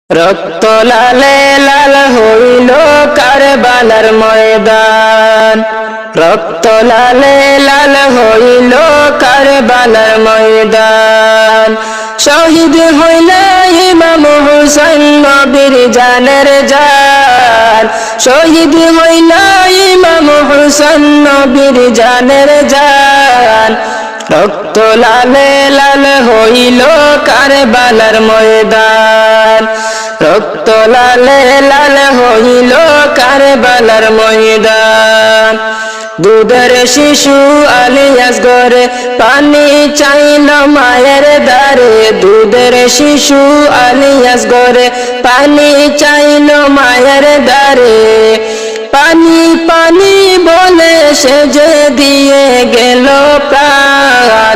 রক্ত লালে লাল হইল কারবালার ময়দান। রক্ত লালে লাল হইল কারবালার ময়দান। শহীদ হইল ইমাম হুসাইন নবীর জানের জান। শহীদ হইল ইমাম হুসাইন নবীর জানের জান। রক্ত লালে লাল হইল কারবালার ময়দান। রক্ত লালে লাল হইল কারবালার ময়দান। দুধের শিশু আলী আসগরে পানি চাইল মায়ের দ্বারে। দুধের শিশু আলী আসগরে পানি চাইল মায়ের দ্বারে। পানি পানি বলে সে যে দিয়ে গেল প্রাণ।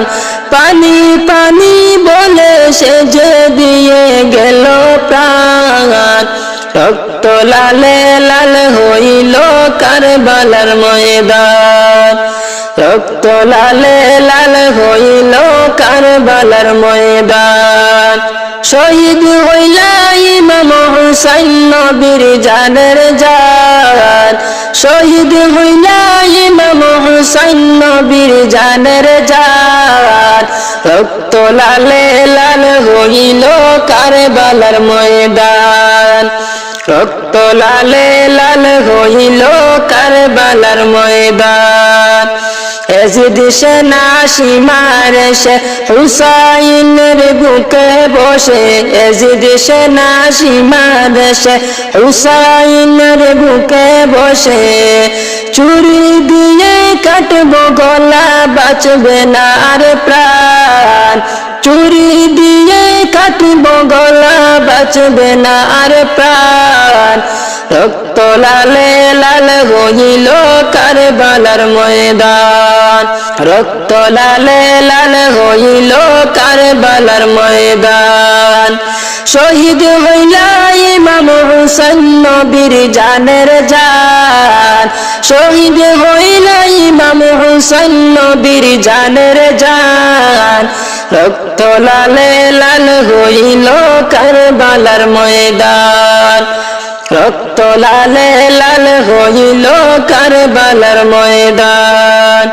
পানি পানি বলে সে যে দিয়ে গেল প্রাণ। রক্ত লালে লাল হইল কারবালার ময়দান। রক্ত লালে লাল হইল কারবালার ময়দান। শহীদ হইল ইমাম হুসাইন নবীর জানের জান। শহীদ হইল ইমাম হুসাইন নবীর জানের জান। রক্ত লালে লাল হইল কারবালার ময়দান। রক্ত লালে লাল হইল কারবালার ময়দান। এজিদ সেনা সীমার সে হুসাইনের বুকে বসে। এজিদ সেনা সীমার সে হুসাইনের বুকে বসে। চুরি দিয়ে কাটবো গলা বাঁচবে না আর প্রাণ। চুরি দিয়ে কাটবো গলা বাঁচবে না আর প্রাণ। রক্ত লালে লাল হইল কারবালার ময়দান। রক্ত লালে লাল হইল কারবালার ময়দান। শহীদ হইল ইমাম হুসাইন নবীর জানের জান। শহীদ হইল ইমাম হুসাইন নবীর জানের জান। রক্ত লালে লাল হইল কারবালার ময়দান। রক্ত লালে লাল হইল কারবালার ময়দান।